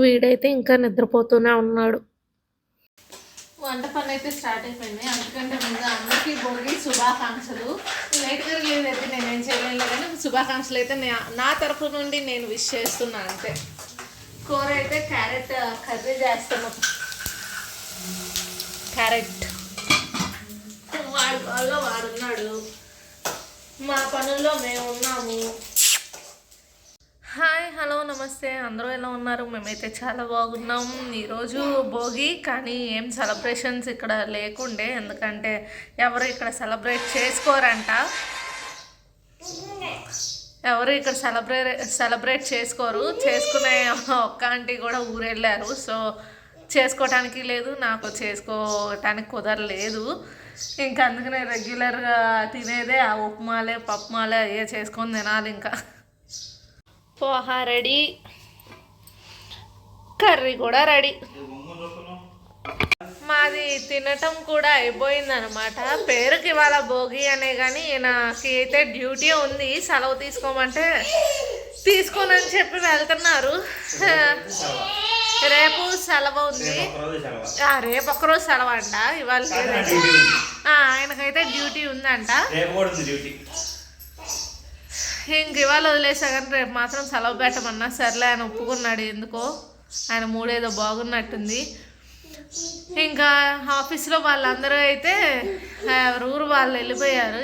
వీడైతే ఇంకా నిద్రపోతూనే ఉన్నాడు. వంట పని అయితే స్టార్ట్ అయిపోయింది. అందుకంటే ముందు అందరికీ భోగి శుభాకాంక్షలు. లేట్గా రిలీజ్ అయితే నేనేం చేయలేను కానీ శుభాకాంక్షలు అయితే నా తరఫు నుండి నేను విష్ చేస్తున్నా అంతే. కూర అయితే క్యారెట్ కర్రీ చేస్తాను. క్యారెట్ వాడి వాళ్ళ వాడున్నాడు, మా పనుల్లో మేము ఉన్నాము. హాయ్, హలో, నమస్తే, అందరూ ఎలా ఉన్నారు? మేమైతే చాలా బాగున్నాం. ఈరోజు భోగి, కానీ ఏం సెలబ్రేషన్స్ ఇక్కడ లేకుండే, ఎందుకంటే ఎవరు ఇక్కడ సెలబ్రేట్ చేసుకోరంట. ఎవరు ఇక్కడ సెలబ్రేట్ చేసుకోరు. చేసుకునే ఒక్క ఆంటీ కూడా ఊరెళ్ళారు. సో చేసుకోవటానికి లేదు, నాకు చేసుకోవటానికి కుదరలేదు. ఇంకా అందుకనే రెగ్యులర్గా తినేదే ఆ ఉప్మాలే పప్పుమాలే అయ్యే చేసుకొని తినాలి. ఇంకా పోహా రెడీ, కర్రీ కూడా రెడీ. మాది తినటం కూడా అయిపోయిందనమాట. పేరుకి ఇవాళ భోగి అనే కానీ నాకు అయితే డ్యూటీ ఉంది. సెలవు తీసుకోమంటే తీసుకోనని చెప్పి వెళ్తున్నారు. రేపు సెలవు ఉంది, రేపు ఒక్కరోజు సెలవు అంట. ఇవాళ ఆయనకైతే డ్యూటీ ఉందంట. ఇంక ఇవాళ వదిలేసా కానీ రేపు మాత్రం సెలవు పెట్టమన్నా సర్లే ఆయన ఒప్పుకున్నాడు. ఎందుకో ఆయన మూడేదో బాగున్నట్టుంది. ఇంకా ఆఫీస్లో వాళ్ళందరూ అయితే ఊరు వాళ్ళు వెళ్ళిపోయారు.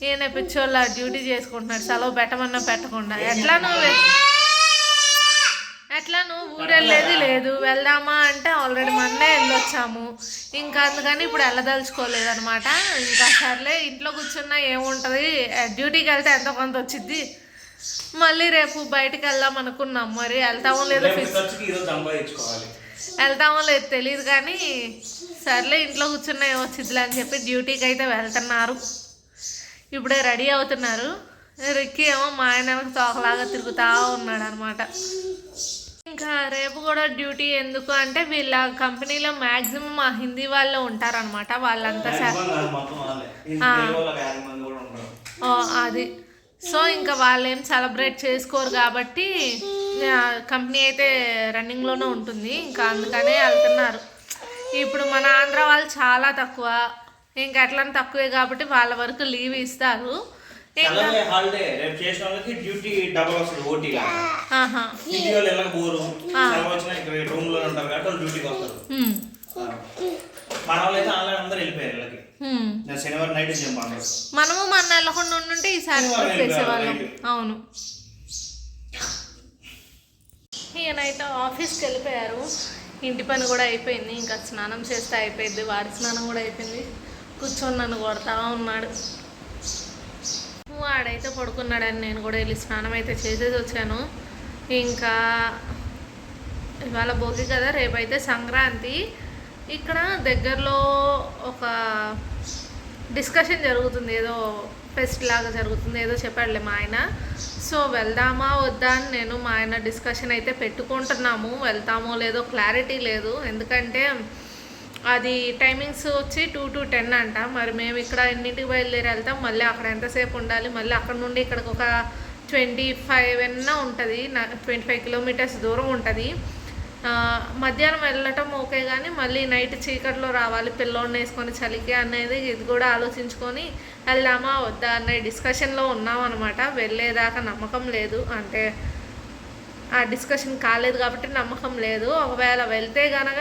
ఈయన పిచ్చోళ్ళ డ్యూటీ చేసుకుంటున్నాడు, సెలవు పెట్టమన్నా పెట్టకుండా. ఎట్లా నువ్వు ఊరెళ్ళేది లేదు, వెళ్దామా అంటే ఆల్రెడీ మొన్నే వెళ్ళొచ్చాము. ఇంకా అందుకని ఇప్పుడు వెళ్ళదలుచుకోలేదనమాట. ఇంకా సర్లే ఇంట్లో కూర్చున్నా ఏముంటుంది, డ్యూటీకి వెళ్తే ఎంతో కొంత వచ్చింది. మళ్ళీ రేపు బయటకు వెళ్దాం అనుకున్నాం. మరి వెళ్తామో లేదో తెలియదు కానీ సర్లే ఇంట్లో కూర్చున్నా ఏమొచ్చిద్దిలే అని చెప్పి డ్యూటీకి అయితే వెళ్తున్నారు. ఇప్పుడే రెడీ అవుతున్నారు. రిక్కీ ఏమో మా ఆయన తోకలాగా తిరుగుతూ ఉన్నాడు అనమాట. ఇంకా రేపు కూడా డ్యూటీ ఎందుకు అంటే వీళ్ళ కంపెనీలో మ్యాక్సిమం ఆ హిందీ వాళ్ళు ఉంటారనమాట. వాళ్ళంతా అది. సో ఇంకా వాళ్ళు ఏం సెలబ్రేట్ చేసుకోరు కాబట్టి కంపెనీ అయితే రన్నింగ్లోనే ఉంటుంది. ఇంకా అందుకనే వెళ్తున్నారు. ఇప్పుడు మన ఆంధ్ర వాళ్ళు చాలా తక్కువ, ఇంకా ఎట్లా తక్కువే కాబట్టి వాళ్ళ వరకు లీవ్ ఇస్తారు. మనము మన నెలకొండ ఉంటే ఈసారి వేసేవాళ్ళం. అవును. ఈయనైతే ఆఫీస్కి వెళ్ళిపోయారు. ఇంటి పని కూడా అయిపోయింది. ఇంకా స్నానం చేస్తే అయిపోయింది. వారి స్నానం కూడా అయిపోయింది. కూర్చొని నన్ను కొడతా ఉన్నాడు. వాడైతే పడుకున్నాడని నేను కూడా వెళ్ళి స్నానం అయితే చేసేసి వచ్చాను. ఇంకా ఇవాళ భోగి కదా, రేపైతే సంక్రాంతి. ఇక్కడ దగ్గరలో ఒక డిస్కషన్ జరుగుతుంది, ఏదో ఫెస్ట్ లాగా జరుగుతుంది, ఏదో చెప్పాడులే మా ఆయన. సో వెళ్దామా వద్దా అని నేను మా ఆయన డిస్కషన్ అయితే పెట్టుకుంటున్నాము. వెళ్తామో లేదో క్లారిటీ లేదు, ఎందుకంటే అది టైమింగ్స్ వచ్చి 2 to 10 అంట. మరి మేము ఇక్కడ ఎన్నింటికి బయలుదేరి వెళ్తాం, మళ్ళీ అక్కడ ఎంతసేపు ఉండాలి, మళ్ళీ అక్కడ నుండి ఇక్కడికి ఒక 25 ఉంటుంది, 25 kilometers దూరం ఉంటుంది. మధ్యాహ్నం వెళ్ళటం ఓకే, కానీ మళ్ళీ నైట్ చీకట్లో రావాలి పిల్లోడిని వేసుకొని చలికి అనేది ఇది కూడా ఆలోచించుకొని వెళ్దామా వద్దా అనే డిస్కషన్లో ఉన్నాం అనమాట. వెళ్ళేదాకా నమ్మకం లేదు, అంటే ఆ డిస్కషన్ కాలేదు కాబట్టి నమ్మకం లేదు. ఒకవేళ వెళ్తే కనుక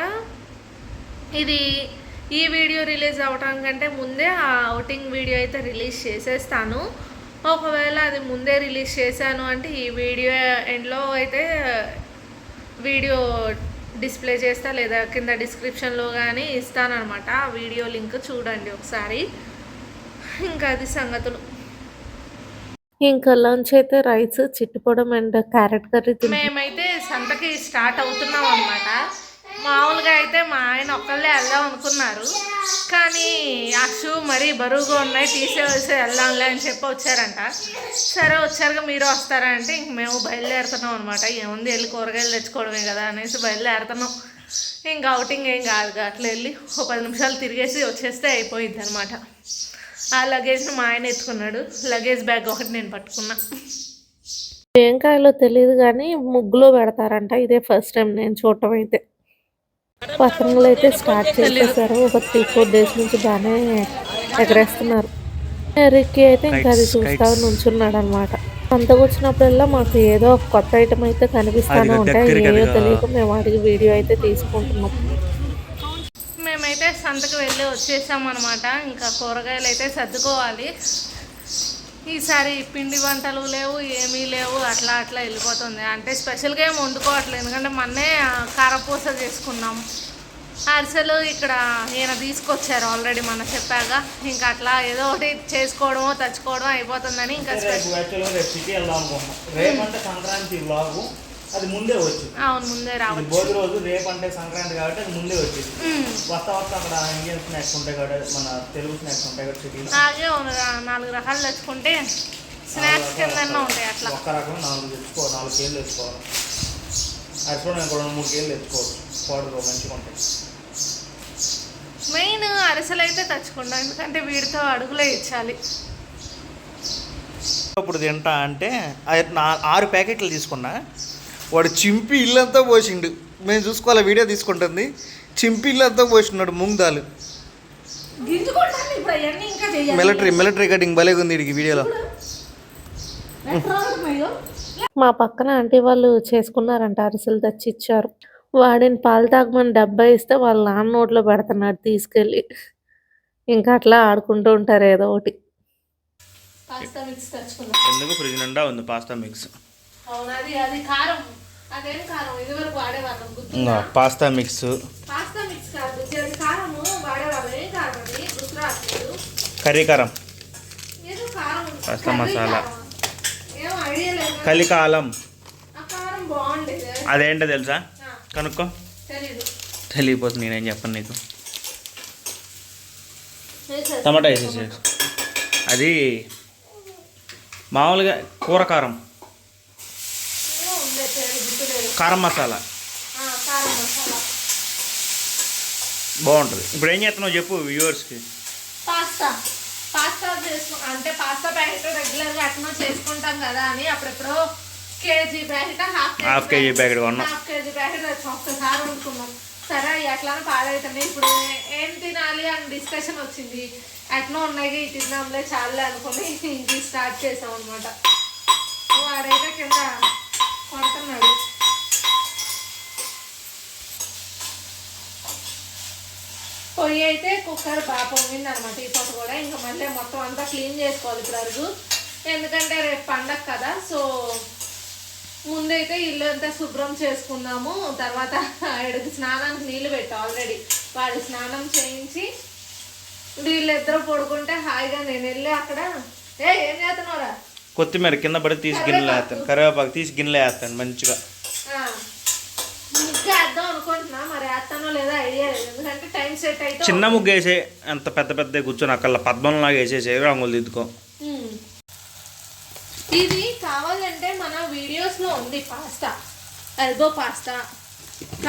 ఈ వీడియో రిలీజ్ అవ్వటానికంటే ముందే ఆ అవుటింగ్ వీడియో అయితే రిలీజ్ చేసేస్తాను. ఒకవేళ అది ముందే రిలీజ్ చేశాను అంటే ఈ వీడియో ఎండ్లో అయితే వీడియో డిస్ప్లే చేస్తా, లేదా కింద డిస్క్రిప్షన్లో కానీ ఇస్తానమాట. ఆ వీడియో లింక్ చూడండి ఒకసారి. ఇంకా అది సంగతులు. ఇంకా లంచ్ అయితే రైస్, చిట్టుపొడం అండ్ క్యారెట్ కర్రీ. మేమైతే సంతకి స్టార్ట్ అవుతున్నాం అనమాట. మామూలుగా అయితే మా ఆయన ఒక్కళ్ళే వెళ్దాం అనుకున్నారు, కానీ ఆ షూ మరీ బరువుగా ఉన్నాయి, తీసేసి వెళ్దాంలే అని చెప్పి వచ్చారంట. సరే వచ్చారుగా మీరు వస్తారా అంటే ఇంక మేము బయలుదేరుతున్నాం అనమాట. ఏముంది వెళ్ళి కూరగాయలు తెచ్చుకోవడమే కదా అనేసి బయలుదేరుతున్నాం. ఇంకా అవుటింగ్ ఏం కాదు, అట్లా వెళ్ళి ఒక 10 నిమిషాలు తిరిగేసి వచ్చేస్తే అయిపోయింది అనమాట. ఆ లగేజ్ని మా ఆయన ఎత్తుకున్నాడు, లగేజ్ బ్యాగ్ ఒకటి నేను పట్టుకున్నా. ఏం కాయలో తెలీదు గానీ ముగ్గులో పెడతారంట. ఇదే ఫస్ట్ టైం నేను చూడటం అయితే. పతంగులైతే స్టార్ట్ తెలీదు. చేసేసారు. ఒక 3, 4 డేస్ నుంచి బానే ఎగరేస్తున్నారు. రిక్కీ అయితే ఇంకా అది కైట్స్ చూస్తా కైట్స్ నుంచున్నాడనమాట. సంతకొచ్చినప్పుడల్లా మాకు ఏదో ఒక కొత్త ఐటెమ్ అయితే కనిపిస్తానే అదిగో ఉంటాయి. దగ్గరికి ఏయో అదిగో తెలియక మేము అడిగి వీడియో అయితే తీసుకుంటున్నాం. మేమైతే సంతకు వెళ్ళి వచ్చేసామన్నమాట. ఇంకా కూరగాయలు అయితే సర్దుకోవాలి. ఈసారి పిండి వంటలు లేవు, ఏమీ లేవు, అట్లా అట్లా వెళ్ళిపోతుంది. అంటే స్పెషల్గా ఏమి వండుకోవట్లేదు, ఎందుకంటే మొన్నే కారపూస చేసుకున్నాం. అరిసెలు ఇక్కడ ఈయన తీసుకొచ్చారు ఆల్రెడీ మన చెప్పాక. ఇంకా అట్లా ఏదో ఒకటి చేసుకోవడమో తెచ్చుకోవడం అయిపోతుందని ఇంకా అది ముందే వచ్చింది. అవును, ముందే రావచ్చు. భోగి రోజు రేపు అంటే సంక్రాంతి కాబట్టి అది ముందే వచ్చింది. వస్తా అక్కడ ఇండియన్ స్నాక్స్ ఉంటాయి కాబట్టి, మన తెలుగు స్నాక్స్ ఉంటాయి కాబట్టి సిటీలో అలాగే 4 రకాలు తెచ్చుకుంటే స్నాక్స్ కింద ఉంటాయి. అట్లా ఒక్క రకం 4 తెచ్చుకోవాలి, 4 కేజీలు తెచ్చుకోవాలి. అరిసెలు నేను కూడా 3 కేజీలు తెచ్చుకోవచ్చు. పౌడర్ మంచిగా ఉంటాయి. మెయిన్ అరిసెలు అయితే తెచ్చుకుంటాం, ఎందుకంటే వీడితో అడుగులే ఇచ్చాలి. ఇప్పుడు తింటా అంటే 6 ప్యాకెట్లు తీసుకున్నా. వాడు చింపి ఇల్లంతా పోసిండు. మేము చూసుకోవాలి, వీడియో తీసుకుంటుంది. చింపి ఇల్లంతా పోసినాడు మూంగ్ దాల్. మిలిటరీ కటింగ్ భలేగా ఉంది వీడికి వీడియోలో. మా పక్కన ఆంటీ వాళ్ళు చేసుకున్నారంట, అరిసెలు తెచ్చి ఇచ్చారు. వాడిని పాలు తాగమని డబ్బా ఇస్తే వాళ్ళ నాన్న నోట్లో పెడుతున్నాడు తీసుకెళ్ళి. ఇంకా అట్లా ఆడుకుంటూ ఉంటారు ఏదో ఒకటి. పాస్తా మిక్స్ తెచ్చుకుందాం. ఎందుకు ఫ్రిడ్జ్ నిండా ఉంది పాస్తా మిక్స్. అవును, అది కారం. అదేం కారం ఇది వరకు వాడేవాళ్ళం, గుర్తుందా? పాస్తా మిక్స్, పాస్తా మిక్స్ కాదు, అది కారము వాడేవాళ్ళం. ఏం కారం అది గుర్తు రావట్లేదు. కర్రీ కారం, ఏదో కారం, పాస్తా మసాలా, ఏం ఐడియా లేదు. కలికాలం. ఆ కారం బాగుండేది. అదేంటో తెలుసా? కనుక్కో. తెలీదు. తెలియపోతుంది, నేనేం చెప్పను నీకు. టమాటా వేసేసి అది మామూలుగా కూర కారం, కారం మసాలా కారం మసాలా బాగుంటుంది. ఇప్పుడు ఏం చేస్తున్నావు చెప్పు వ్యూవర్స్కి. పాస్తా అంటే పాస్తా ప్యాకెట్ రెగ్యులర్గా అట్లా చేసుకుంటాం కదా అని అప్పుడెప్పుడో KG packet half KG packet కొన్నాం. హాఫ్ కేజీ ప్యాకెట్ తెచ్చాం, ఒక్కసారి వండుకున్నాం. సరే ఎట్లానే పాడవుతున్నాయి, ఇప్పుడు ఏం తినాలి అని డిస్కషన్ వచ్చింది. ఎట్లా ఉన్నాయి ఈ తిన్నాంలే చాలే అనుకుని ఇంక స్టార్ట్ చేసాం అనమాట. వాడైతే కింద కొడుతున్నాడు. పొయ్యి అయితే కుక్కర్ బాగా పొంగింది అనమాట. ఈ పూట కూడా ఇంకా మళ్ళీ మొత్తం అంతా క్లీన్ చేసుకోవాలి ఇప్పుడు అరుగు, ఎందుకంటే రేపు పండగ కదా. సో ముందైతే ఇల్లు అంతా శుభ్రం చేసుకున్నాము. తర్వాత ఆడికి స్నానానికి నీళ్ళు పెట్టా ఆల్రెడీ. వాడి స్నానం చేయించి వీళ్ళిద్దరూ పడుకుంటే హాయిగా నేను వెళ్ళి అక్కడ ఏం చేస్తున్నావురా, కొత్తిమీర కింద పడి తీసి గిన్నెలో వేస్తాను, కరివేపాకు తీసి గిన్నెలో వేస్తాను మంచిగా. ముగ్గు వేద్దాం అనుకుంటున్నా, మరి వేస్తానో లేదో ఐడియా లేదు, ఎందుకంటే టైం సెట్ అయితే. చిన్న ముగ్గు వేసే, అంత పెద్ద పెద్ద కూర్చొని అక్కడ పద్మంలాగా వేసేసే, రంగులు దిద్దుకో. ఇది కావాలంటే మన వీడియోస్లో ఉంది పాస్తా, ఎల్బో పాస్తా.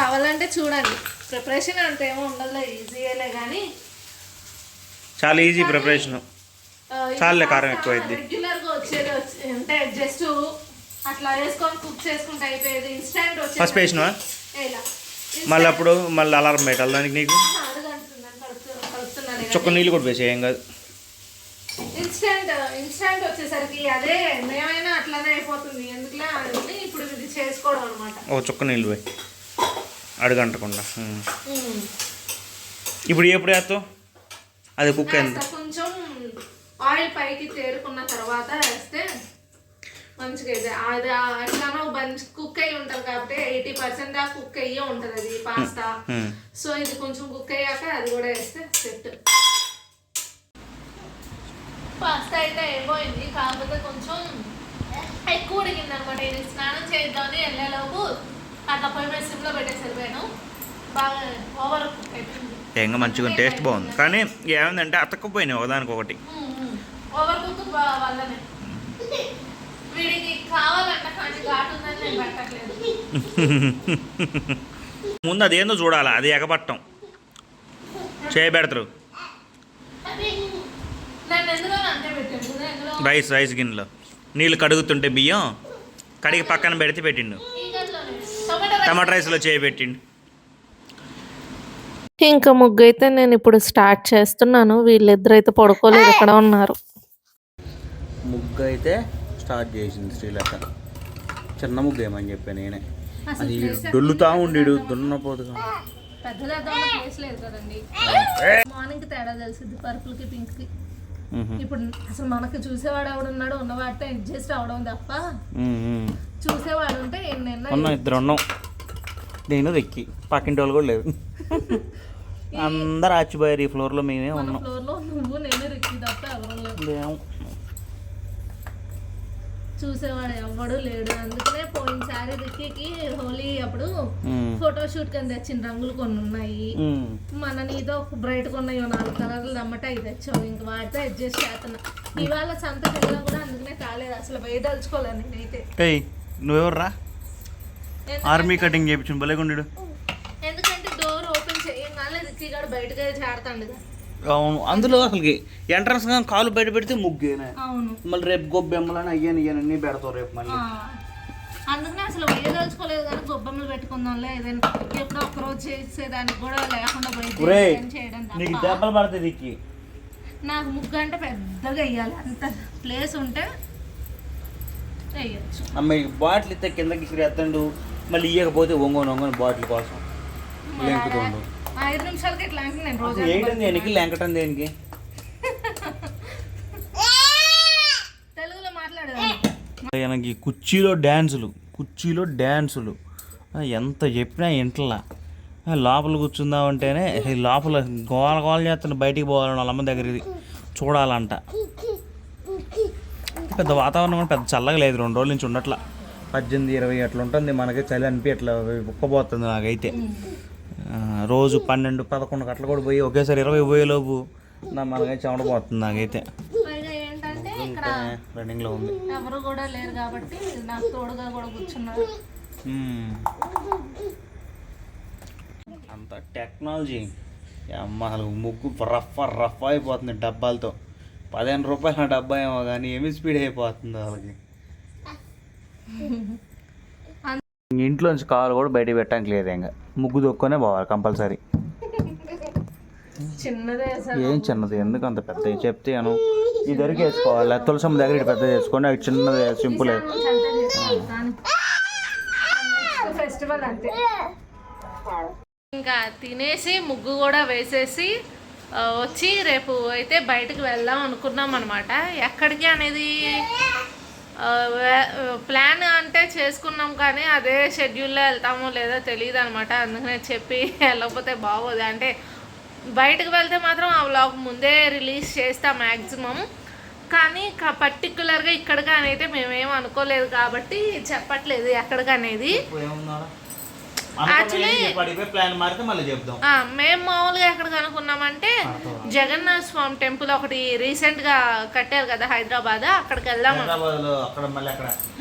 కావాలంటే చూడండి. ప్రిపరేషన్ అంత ఏమో ఉండదు, ఈజీయే కానీ చాలా ఈజీ ప్రిపరేషన్. చాలే కారం ఎక్కువైంది. రెగ్యులర్గా వచ్చేది అంటే జస్ట్ అట్లా వేసుకొని కుక్ చేసుకుంటే అయిపోయేది. ఇన్స్టెంట్ వచ్చేది ఫస్ట్ వేసినవా? ఇలా మళ్ళీ అప్పుడు మళ్ళీ అలారం పెట్టాలి దానికి నీకు. చుక్క నీళ్ళు కూడా వేసే, ఏం కాదు. ఇన్స్టెంట్ వచ్చేసరికి అదే మేమైనా అట్లానే అయిపోతుంది, ఎందుకులే అని ఇప్పుడు ఇది చేసుకోవడం అనమాట. ఓ చుక్క నీళ్ళు పోయి అడుగంటకుండా. ఇప్పుడు ఎప్పుడు వేస్తావు అది కుక్ అయింది? కొంచెం ఆయిల్ పైకి తేరుకున్న తర్వాత వేస్తే మంచిగా అయితే అది ఎట్లానో కుక్ అయ్యి ఉంటుంది కాబట్టి 80% దాకా కుక్ అయ్యే ఉంటుంది అది పాస్తా. సో ఇది కొంచెం కుక్ అయ్యాక అది కూడా వేస్తే సెట్. పాస్తా అయితే అయిపోయింది, కాకపోతే కొంచెం ఎక్కువ ఉడికింది అనమాట. ఇది స్నానం చేద్దామని వెళ్ళేలోపు అట్లా పొయ్యి మీద సిమ్లో పెట్టేసరిపోయాను. బాగా ఓవర్ కుక్ అయిపోయింది. ఇంకా మంచిగా టేస్ట్ బాగుంది, కానీ ఏమైందంటే అతక్కపోయినాయి ఒకదానికొకటి. ఓవర్ కుక్ వల్లనే వీడికి కావాలంట, కానీ ఘాటు ఉందని నేను పెట్టట్లేదు. ముందు అదేందో చూడాలా, అది ఎగబట్టం చేయబెడతారు. రైస్ గిన్నెలో నీళ్ళు కడుగుతుంటే బియ్యం కడిగి పక్కన పెడితే పెట్టిండు. ఈ గదిలోనే టమాటా టమాటా రైస్లో చేయి పెట్టిండు. ఇంకా ముగ్గు అయితే నేను ఇప్పుడు స్టార్ట్ చేస్తున్నాను. వీళ్ళిద్దరు అయితే పడుకోలేదు, ఇక్కడ ఉన్నారు. ముగ్గు అయితే స్టార్ట్ చేసింది శ్రీలత. చిన్న ముగ్గు ఏమని చెప్పాను నేనే. అది డొల్లుతా ఉండిడు దున్నపోతుగా. పెద్దదా ప్లేస్ లేదు కదండి. మార్నింగ్ తేడా తెలిసింది పర్పుల్ కి పింక్ కి. ఇప్పుడు అసలు మనకు చూసేవాడు ఎవడున్నాడు, ఉన్నవాడితో అడ్జస్ట్ అవడం తప్ప చూసేవాడు ఉంటే ఉన్నాం, ఇద్దరు ఉన్నాం. నేను ఎక్కి పక్కింటి వాళ్ళు కూడా లేదు. అందరు ఆచిపోయారు. ఈ ఫ్లోర్లో మేమే ఉన్నాం. ఫ్లోర్ లో నువ్వు నేను రిక్కి తప్ప ఎవరు లేదు. చూసేవాడు ఎవడు లేడు. అందుకనే పోయినసారి రిక్కీకి హోలీ అప్పుడు ఫోటోషూట్ కింద తెచ్చిన రంగులు కొన్ని ఉన్నాయి. మన నీతో బ్రైట్ కొన్నాయి 4 కలర్లు అమ్మట అవి తెచ్చావు. ఇంక వాటితో అడ్జస్ట్ చేస్తున్నా. ఇవాళ సంత పిల్లలు కూడా అందుకనే కాలేదు. అసలు వేయదలుచుకోలేదు నేనైతే. నువ్వెవర్రా ఆర్మీ కటింగ్ చేయించు భలేగుండు. ఎందుకంటే డోర్ ఓపెన్ చేయంగానే రిక్కీ గారు బయటకే చేరతాడు కదా. అవును, అందులో అసలుకి ఎంట్రన్స్ గా కాలు బయట పెడితే ముగ్గేనా. అవును, మళ్ళీ రేపు గొబ్బెమ్మలని అయ్యాన్ని పెడతావు రేపు మళ్ళీ. అందుకనే అసలు వేయదలుచుకోలేదు కానీ గొబ్బెమ్మలు పెట్టుకుందాంలే ఏదైనా ఎప్పుడో ఒక్కరోజు చేసేదానికి కూడా లేకుండా బయట చేయడం నీకు తప్ప. దెబ్బలు పడుతుంది దిక్కి. నాకు ముగ్గు అంటే పెద్దగా వేయాలి, అంత ప్లేస్ ఉంటే వేయచ్చు. అమ్మాయి బాటిల్ ఇస్తే కిందకి ఎత్తండు, మళ్ళీ ఇయ్యకపోతే ఒంగోని బాటిల్ కోసం లెంకుతుండు. 5 నిమిషాలకి ఇట్లా అంటే నేను రోజు వేయటం దేనికి, లెంకటం దేనికి? తెలుగులో మాట్లాడేదాన్ని. ఆయనకి కుర్చీలో డ్యాన్సులు ఎంత చెప్పినా ఇంట్లా లోపల కూర్చుందామంటేనే లోపల గోల చేస్తున్న బయటికి పోవాలని వాళ్ళ అమ్మ దగ్గరికి చూడాలంట. పెద్ద వాతావరణం కూడా పెద్ద చల్లగా లేదు, 2 రోజుల నుంచి ఉండట్లా. 18-20 అట్లా ఉంటుంది. మనకి చలి అనిపి అట్లా ఉక్కపోతుంది నాకైతే. రోజు 12-11 గంటలు కూడా పోయి ఒకేసారి 20 పోయేలోపు మనకైతే చెమటపోతుంది నాకైతే. ఏంటంటే ఇక్కడ రన్నింగ్లో ఉంది, ఎవరు కూడా లేరు కాబట్టి నాకు తోడుగా కూడా కూర్చున్నారు. అంత టెక్నాలజీ అమ్మ. అసలు ముగ్గు రఫ్ అయిపోతుంది డబ్బాలతో. 15 రూపాయల డబ్బా ఏమో కానీ ఏమి స్పీడ్ అయిపోతుంది వాళ్ళకి. ఇంట్లోంచి కావాలి కూడా బయట పెట్టడానికి లేదు. ఇంకా ముగ్గు దొక్కునే పోవాలి కంపల్సరీ. చిన్నదే ఏం చిన్నది, ఎందుకు అంత పెద్ద చెప్తే అను ఈ దొరికి వేసుకోవాలి. తులసమ్మ దగ్గర ఇటు పెద్ద చేసుకోండి, అవి చిన్నది సింపుల్. ఫెస్టివల్ అంతే. ఇంకా తినేసి ముగ్గు కూడా వేసేసి వచ్చి రేపు అయితే బయటకు వెళ్దాం అనుకున్నాం అనమాట. ఎక్కడికి అనేది ప్లాన్ అంటే చేసుకున్నాం కానీ అదే షెడ్యూల్లో వెళ్తామో లేదో తెలియదు అనమాట. అందుకనే చెప్పి వెళ్ళకపోతే బాగోదు. అంటే బయటకు వెళ్తే మాత్రం ఆ వ్లాగ్ ముందే రిలీజ్ చేస్తా మ్యాక్సిమం. కానీ పర్టికులర్గా ఇక్కడికి అనేది మేమేం అనుకోలేదు కాబట్టి చెప్పట్లేదు ఎక్కడికి అనేది. యాక్చువల్లీ మేము మామూలుగా ఎక్కడికి అనుకున్నామంటే జగన్నాథ స్వామి టెంపుల్ ఒకటి రీసెంట్గా కట్టారు కదా హైదరాబాద్, అక్కడికి వెళ్దాం.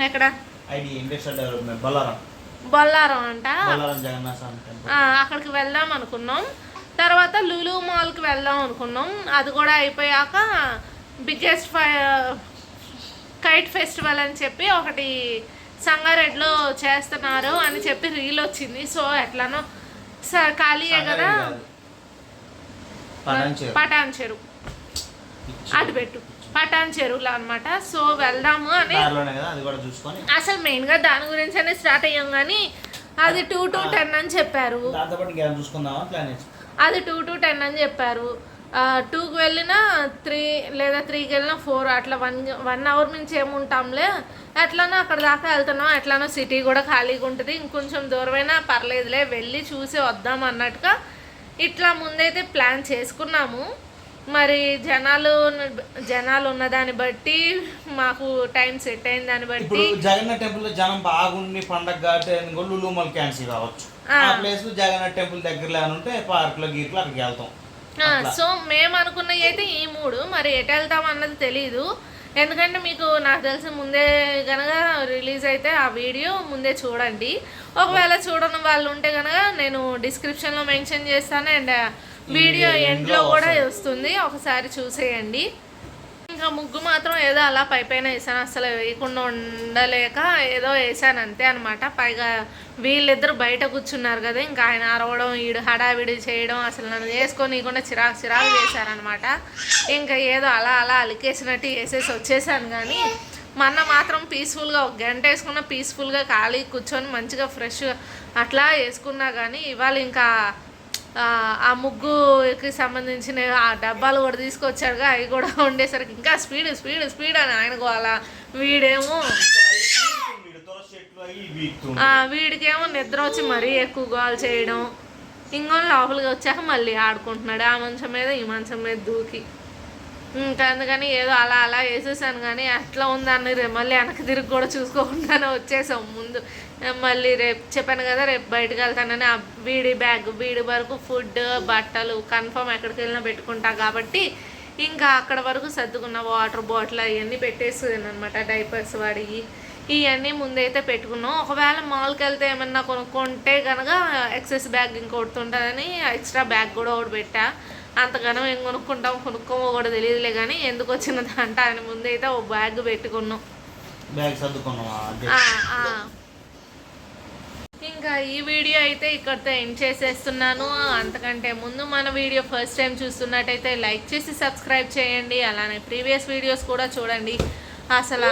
ఎక్కడ? బొల్లారం అంట. అక్కడికి వెళ్దాం అనుకున్నాం. తర్వాత లులు మాల్కి వెళ్దాం అనుకున్నాం. అది కూడా అయిపోయాక బిగ్గెస్ట్ కైట్ ఫెస్టివల్ అని చెప్పి ఒకటి సంగారెడ్డిలో చేస్తున్నారు అని చెప్పి రీల్ వచ్చింది. సో ఎట్లానో ఖాళీయే కదా, పటాన్ చెరువు అటు పెట్టు పటాన్ చెరువులో అనమాట. సో వెళ్దాము అని అసలు మెయిన్గా దాని గురించి అని స్టార్ట్ అయ్యాం కానీ అది 2 to 10 అని చెప్పారు. అది 2 to 10 అని చెప్పారు. 2కి వెళ్ళినా 3 లేదా 3కి వెళ్ళినా 4 అట్లా 1 అవర్ నుంచి ఏముంటాంలే. ఎట్లానో అక్కడ దాకా వెళ్తున్నాం. ఎట్లానో సిటీ కూడా ఖాళీగా ఉంటుంది. ఇంకొంచెం దూరమైనా పర్లేదులే వెళ్ళి చూసి వద్దాం అన్నట్టుగా ఇట్లా ముందైతే ప్లాన్ చేసుకున్నాము. మరి జనాలు ఉన్నదాన్ని బట్టి మాకు టైం సెట్ అయిన దాన్ని బట్టి జగన్నాథ్ టెంపుల్ లో జనం బాగుండి పండగ కాబట్టి లులు మాల్ క్యాన్సిల్ కావచ్చు. ఆ ప్లేస్ లో జగన్నాథ్ టెంపుల్ దగ్గరలో ఉంటే పార్క్ లో గీర్లో అక్కడికి వెళ్తాం. సో మేము అనుకున్నవి అయితే ఈ 3. మరి ఎటు వెళ్తాం అన్నది తెలీదు. ఎందుకంటే మీకు నాకు తెలిసి ముందే కనుక రిలీజ్ అయితే ఆ వీడియో ముందే చూడండి. ఒకవేళ చూడని వాళ్ళు ఉంటే కనుక నేను డిస్క్రిప్షన్లో మెన్షన్ చేస్తాను అండ్ వీడియో ఎండ్లో కూడా వస్తుంది, ఒకసారి చూసేయండి. ఇంకా ముగ్గు మాత్రం ఏదో అలా పైన వేసాను, అసలు వేయకుండా ఉండలేక ఏదో వేసాను అంతే అనమాట. పైగా వీళ్ళిద్దరు బయట కూర్చున్నారు కదా, ఇంకా ఆయన అరవడం ఈడు హడావిడి చేయడం అసలు నన్ను వేసుకొనికుండా చిరాకు చేశారనమాట. ఇంకా ఏదో అలా అలికేసినట్టు వేసేసి వచ్చేసాను. కానీ మొన్న మాత్రం పీస్ఫుల్గా 1 గంట వేసుకున్న పీస్ఫుల్గా ఖాళీ కూర్చొని మంచిగా ఫ్రెష్గా అట్లా వేసుకున్నా. కానీ ఇవాళ ఇంకా ఆ ముగ్గుకి సంబంధించిన ఆ డబ్బాలు కూడా తీసుకొచ్చాడుగా, అవి కూడా ఉండేసరికి ఇంకా స్పీడ్ అని ఆయన అలా వీడేమో వీడికేమో నిద్ర వచ్చి మరీ ఎక్కువ గోల్ చేయడం, ఇంకో లోపలికి వచ్చాక మళ్ళీ ఆడుకుంటున్నాడు ఆ మంచం మీద ఈ మంచం మీద దూకి. ఇంకా అందుకని ఏదో అలా వేసేసాను. కానీ అట్లా ఉందని మళ్ళీ వెనక్కి తిరిగి కూడా చూసుకోకుండానే వచ్చేసాం ముందు. మళ్ళీ రేపు చెప్పాను కదా, రేపు బయటకు వెళ్తానని ఆ వీడి వరకు ఫుడ్ బట్టలు కన్ఫర్మ్ ఎక్కడికి వెళ్ళినా పెట్టుకుంటా కాబట్టి ఇంకా అక్కడ వరకు సర్దుకున్న వాటర్ బాటిల్ అవన్నీ పెట్టేసాను అనమాట. డైపర్స్ వాడివి ఇవన్నీ ముందైతే పెట్టుకున్నాం. ఒకవేళ మాల్కి వెళ్తే ఏమన్నా కొనుక్కుంటే కనుక ఎక్సెస్ బ్యాగ్ ఇంకొకటి ఉంటుందని ఎక్స్ట్రా బ్యాగ్ కూడా ఒకటి పెట్టా. అంతగానో ఏం కొనుక్కోమో కూడా తెలియదులే, కానీ ఎందుకు వచ్చినదంటే ఆయన ముందైతే ఓ బ్యాగ్ పెట్టుకున్నాం. ఇంకా ఈ వీడియో అయితే ఇక్కడితో ఎండ్ చేసేస్తున్నాను. అంతకంటే ముందు మన వీడియో ఫస్ట్ టైం చూస్తున్నట్టయితే లైక్ చేసి సబ్స్క్రైబ్ చేయండి. అలానే ప్రీవియస్ వీడియోస్ కూడా చూడండి. అసలు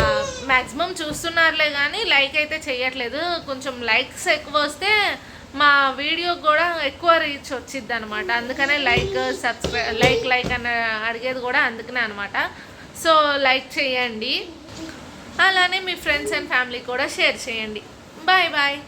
మ్యాక్సిమం చూస్తున్నారులే కానీ లైక్ అయితే చేయట్లేదు. కొంచెం లైక్స్ ఎక్కువ వస్తే మా వీడియో కూడా ఎక్కువ రీచ్ వచ్చిద్ది అనమాట. అందుకనే లైక్ అని అడిగేది కూడా అందుకనే అనమాట. సో లైక్ చేయండి, అలానే మీ ఫ్రెండ్స్ అండ్ ఫ్యామిలీ కూడా షేర్ చేయండి. బాయ్.